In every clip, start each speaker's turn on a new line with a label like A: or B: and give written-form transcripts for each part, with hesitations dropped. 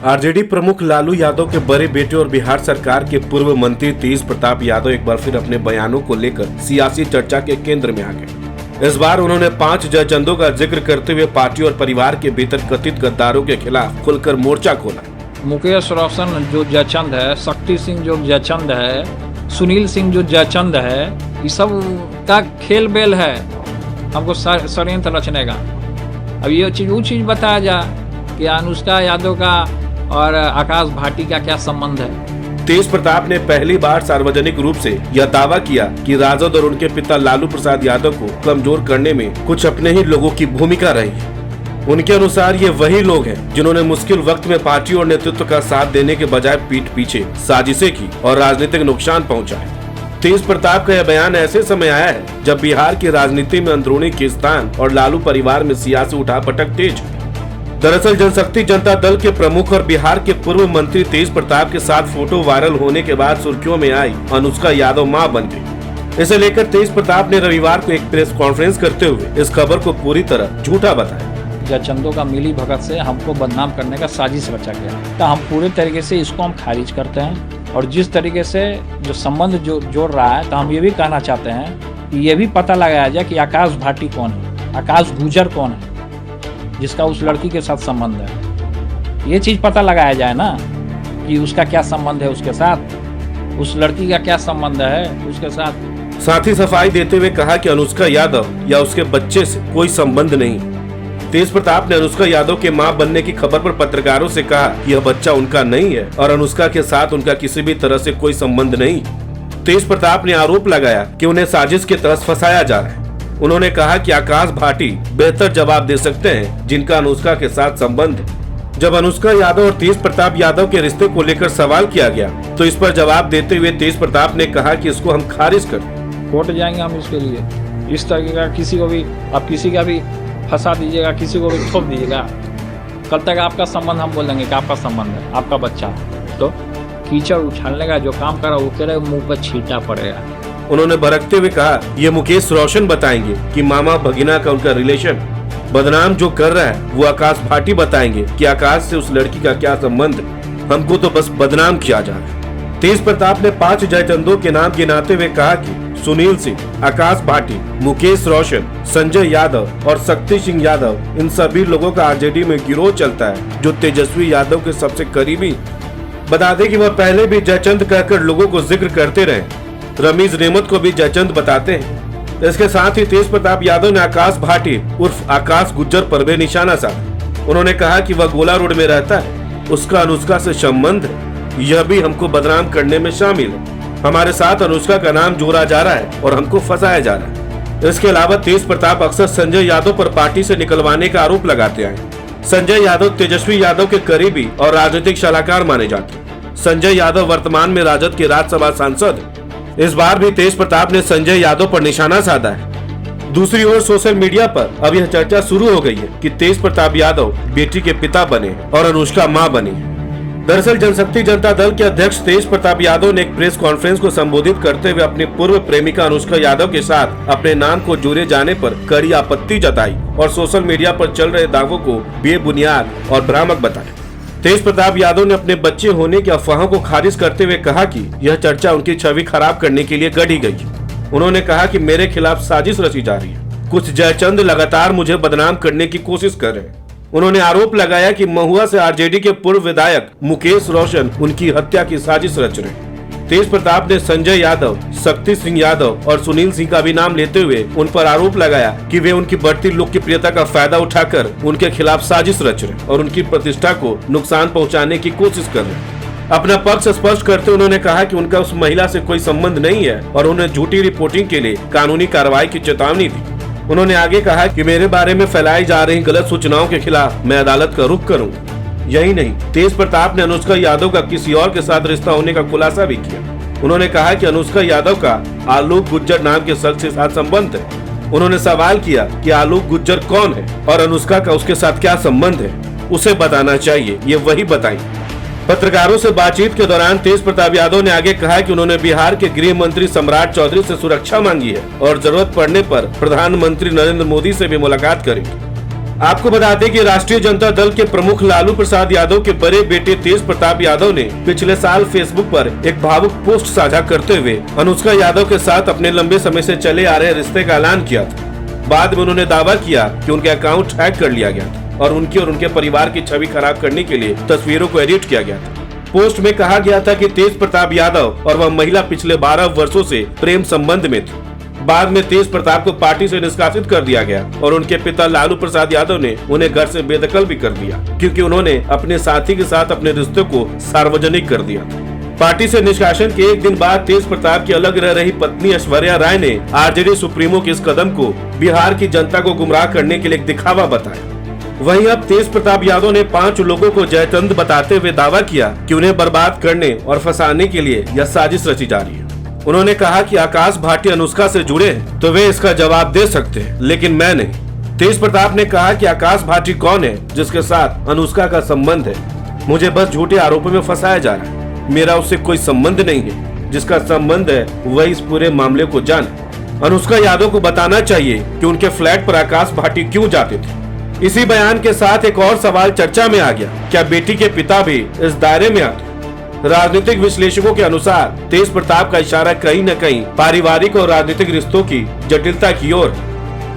A: RJD प्रमुख लालू यादव के बड़े बेटे और बिहार सरकार के पूर्व मंत्री तेज प्रताप यादव एक बार फिर अपने बयानों को लेकर सियासी चर्चा के केंद्र में आ गए। इस बार उन्होंने 5 जयचंदों का जिक्र करते हुए पार्टी और परिवार के भीतर कथित गद्दारों के खिलाफ खुलकर मोर्चा खोला।
B: मुकेश रोशन जो जयचंद है, शक्ति सिंह जो जयचंद है, सुनील सिंह जो जयचंद है, ये सब का खेल बेल है हमको षड्यंत्र रचने का। अब ये वो चीज बताया जाए कि अनुष्का यादव का और आकाश भाटी का क्या संबंध है।
A: तेज प्रताप ने पहली बार सार्वजनिक रूप से यह दावा किया कि राजद और उनके पिता लालू प्रसाद यादव को कमजोर करने में कुछ अपने ही लोगों की भूमिका रही है। उनके अनुसार ये वही लोग हैं जिन्होंने मुश्किल वक्त में पार्टी और नेतृत्व का साथ देने के बजाय पीठ पीछे साजिशें की और राजनीतिक नुकसान पहुंचाए। तेज प्रताप का यह बयान ऐसे समय आया है जब बिहार की राजनीति में अंदरूनी खींचतान और लालू परिवार में सियासी उठापटक तेज है। दरअसल जनशक्ति जनता दल के प्रमुख और बिहार के पूर्व मंत्री तेज प्रताप के साथ फोटो वायरल होने के बाद सुर्खियों में आई अनुष्का यादव मां बन गई। इसे लेकर तेज प्रताप ने रविवार को एक प्रेस कॉन्फ्रेंस करते हुए इस खबर को पूरी तरह झूठा बताया।
B: जयचंदों का मिली भगत से हमको बदनाम करने का साजिश रचा गया, तो हम पूरे तरीके से इसको हम खारिज करते हैं। और जिस तरीके से जो संबंध जो जोड़ रहा है, तो हम ये भी कहना चाहते हैं कि ये भी पता लगाया जाए कि आकाश भाटी कौन है, आकाश गुजर कौन है, जिसका उस लड़की के साथ संबंध है। ये चीज पता लगाया जाए ना कि उसका क्या संबंध है उसके साथ, उस लड़की का क्या संबंध है उसके साथ
A: ही सफाई देते हुए कहा कि अनुष्का यादव या उसके बच्चे से कोई संबंध नहीं। तेज प्रताप ने अनुष्का यादव के मां बनने की खबर पर पत्रकारों से कहा कि यह बच्चा उनका नहीं है और अनुष्का के साथ उनका किसी भी तरह से कोई संबंध नहीं। तेज प्रताप ने आरोप लगाया कि उन्हें साजिश के तहत फंसाया जा रहा है। उन्होंने कहा कि आकाश भाटी बेहतर जवाब दे सकते हैं जिनका अनुष्का के साथ संबंध है। जब अनुष्का यादव और तेज प्रताप यादव के रिश्ते को लेकर सवाल किया गया तो इस पर जवाब देते हुए तेज प्रताप ने कहा कि इसको हम खारिज कर
B: कोर्ट जाएंगे हम इसके लिए। इस तरीके का किसी को भी आप किसी का भी फंसा दीजिएगा, किसी को भी थोप दीजिएगा, कल तक आपका संबंध हम बोलेंगे कि आपका संबंध है, आपका बच्चा। तो कीचड़ उछालने का जो काम करा वो कह मुंह पर छींटा पड़ेगा।
A: उन्होंने भड़कते हुए कहा ये मुकेश रोशन बताएंगे कि मामा भगिना का उनका रिलेशन। बदनाम जो कर रहा है वो आकाश भाटी बताएंगे कि आकाश से उस लड़की का क्या संबंध है। हमको तो बस बदनाम किया जा रहा है। तेज प्रताप ने 5 जयचंदों के नाम गिनाते हुए कहा कि सुनील सिंह, आकाश भाटी, मुकेश रोशन, संजय यादव और शक्ति सिंह यादव, इन सभी लोगों का आरजेडी में गिरोह चलता है जो तेजस्वी यादव के सबसे करीबी। बता दें कि वह पहले भी जयचंद कहकर लोगों को जिक्र करते रहे। रमीज नेमत को भी जयचंद बताते हैं। इसके साथ ही तेज प्रताप यादव ने आकाश भाटी उर्फ आकाश गुज्जर पर भी निशाना साधा। उन्होंने कहा कि वह गोला रोड में रहता है, उसका अनुष्का से संबंध है, यह भी हमको बदनाम करने में शामिल है। हमारे साथ अनुष्का का नाम जोड़ा जा रहा है और हमको फंसाया जा रहा है। इसके अलावा तेज प्रताप अक्सर संजय यादव पर पार्टी से निकलवाने का आरोप लगाते आए। संजय यादव तेजस्वी यादव के करीबी और राजनीतिक सलाहकार माने जाते हैं। संजय यादव वर्तमान में राजद के राज्यसभा सांसद है। इस बार भी तेज प्रताप ने संजय यादव पर निशाना साधा है। दूसरी ओर सोशल मीडिया पर अब यह चर्चा शुरू हो गई है कि तेज प्रताप यादव बेटी के पिता बने और अनुष्का मां बनी। दरअसल जनशक्ति जनता दल के अध्यक्ष तेज प्रताप यादव ने एक प्रेस कॉन्फ्रेंस को संबोधित करते हुए अपनी पूर्व प्रेमिका अनुष्का यादव के साथ अपने नाम को जोड़े जाने पर कड़ी आपत्ति जताई और सोशल मीडिया पर चल रहे दावों को बेबुनियाद और भ्रामक बताया। तेज प्रताप यादव ने अपने बच्चे होने की अफवाहों को खारिज करते हुए कहा कि यह चर्चा उनकी छवि खराब करने के लिए गढ़ी गई। उन्होंने कहा कि मेरे खिलाफ साजिश रची जा रही है, कुछ जयचंद लगातार मुझे बदनाम करने की कोशिश कर रहे हैं। उन्होंने आरोप लगाया कि महुआ से आरजेडी के पूर्व विधायक मुकेश रोशन उनकी हत्या की साजिश रच रहे हैं। तेज प्रताप ने संजय यादव, शक्ति सिंह यादव और सुनील सिंह का भी नाम लेते हुए उन पर आरोप लगाया कि वे उनकी बढ़ती लोकप्रियता का फायदा उठाकर उनके खिलाफ साजिश रच रहे और उनकी प्रतिष्ठा को नुकसान पहुंचाने की कोशिश कर रहे। अपना पक्ष स्पष्ट करते उन्होंने कहा कि उनका उस महिला से कोई संबंध नहीं है और उन्हें झूठी रिपोर्टिंग के लिए कानूनी कार्रवाई की चेतावनी दी। उन्होंने आगे कहा कि मेरे बारे में फैलाई जा रही गलत सूचनाओं के खिलाफ मैं अदालत का रुख करूंगा। यही नहीं, तेज प्रताप ने अनुष्का यादव का किसी और के साथ रिश्ता होने का खुलासा भी किया। उन्होंने कहा कि अनुष्का यादव का आलोक गुज्जर नाम के शख्स के साथ संबंध है। उन्होंने सवाल किया कि आलोक गुज्जर कौन है और अनुष्का का उसके साथ क्या संबंध है, उसे बताना चाहिए, ये वही बताएं। पत्रकारों से बातचीत के दौरान तेज प्रताप यादव ने आगे कहा कि उन्होंने बिहार के गृह मंत्री सम्राट चौधरी से सुरक्षा मांगी है और जरूरत पड़ने पर प्रधानमंत्री नरेंद्र मोदी से भी मुलाकात करेंगे। आपको बता दें कि राष्ट्रीय जनता दल के प्रमुख लालू प्रसाद यादव के बड़े बेटे तेज प्रताप यादव ने पिछले साल फेसबुक पर एक भावुक पोस्ट साझा करते हुए अनुष्का यादव के साथ अपने लंबे समय से चले आ रहे रिश्ते का ऐलान किया था। बाद में उन्होंने दावा किया कि उनके अकाउंट हैक कर लिया गया था और उनके परिवार की छवि खराब करने के लिए तस्वीरों को एडिट किया गया था। पोस्ट में कहा गया था कि तेज प्रताप यादव और वह महिला पिछले 12 वर्षों से प्रेम संबंध में थे। बाद में तेज प्रताप को पार्टी से निष्कासित कर दिया गया और उनके पिता लालू प्रसाद यादव ने उन्हें घर से बेदखल भी कर दिया, क्योंकि उन्होंने अपने साथी के साथ अपने रिश्ते को सार्वजनिक कर दिया था। पार्टी से निष्कासन के एक दिन बाद तेज प्रताप की अलग रह रही पत्नी ऐश्वर्या राय ने आरजेडी सुप्रीमो के इस कदम को बिहार की जनता को गुमराह करने के लिए एक दिखावा बताया। वहीं अब तेज प्रताप यादव ने 5 लोगों को जयचंद बताते हुए दावा किया कि उन्हें बर्बाद करने और फंसाने के लिए यह साजिश रची जा रही है। उन्होंने कहा कि आकाश भाटी अनुष्का से जुड़े हैं तो वे इसका जवाब दे सकते हैं, लेकिन मैं नहीं। तेज प्रताप ने कहा कि आकाश भाटी कौन है जिसके साथ अनुष्का का संबंध है। मुझे बस झूठे आरोपों में फंसाया जा रहा है। मेरा उससे कोई संबंध नहीं है। जिसका संबंध है वह इस पूरे मामले को जाने। अनुष्का यादव को बताना चाहिए कि उनके फ्लैट पर आकाश भाटी क्यों जाते थे। इसी बयान के साथ एक और सवाल चर्चा में आ गया, क्या बेटी के पिता भी इस दायरे में आते? राजनीतिक विश्लेषकों के अनुसार तेज प्रताप का इशारा कहीं न कहीं पारिवारिक और राजनीतिक रिश्तों की जटिलता की ओर।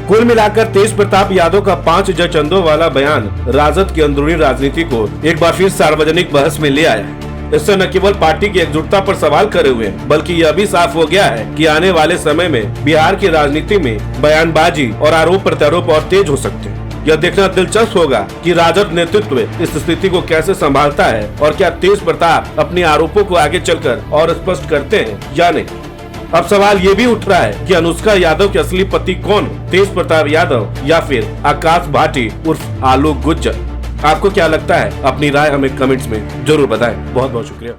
A: कुल मिलाकर तेज प्रताप यादव का 5 जयचंदों वाला बयान राजद की अंदरूनी राजनीति को एक बार फिर सार्वजनिक बहस में ले आया है। इससे न केवल पार्टी की एकजुटता पर सवाल खड़े हुए हैं, बल्कि यह भी साफ हो गया है कि आने वाले समय में बिहार की राजनीति में बयानबाजी और आरोप प्रत्यारोप और तेज हो सकते हैं। यह देखना दिलचस्प होगा कि राजद नेतृत्व इस स्थिति को कैसे संभालता है और क्या तेज प्रताप अपने आरोपों को आगे चलकर और स्पष्ट करते हैं या नहीं। अब सवाल ये भी उठ रहा है कि अनुष्का यादव के असली पति कौन, तेज प्रताप यादव या फिर आकाश भाटी उर्फ आलोक गुज्जर। आपको क्या लगता है? अपनी राय हमें कमेंट्स में जरूर बताएं। बहुत बहुत शुक्रिया।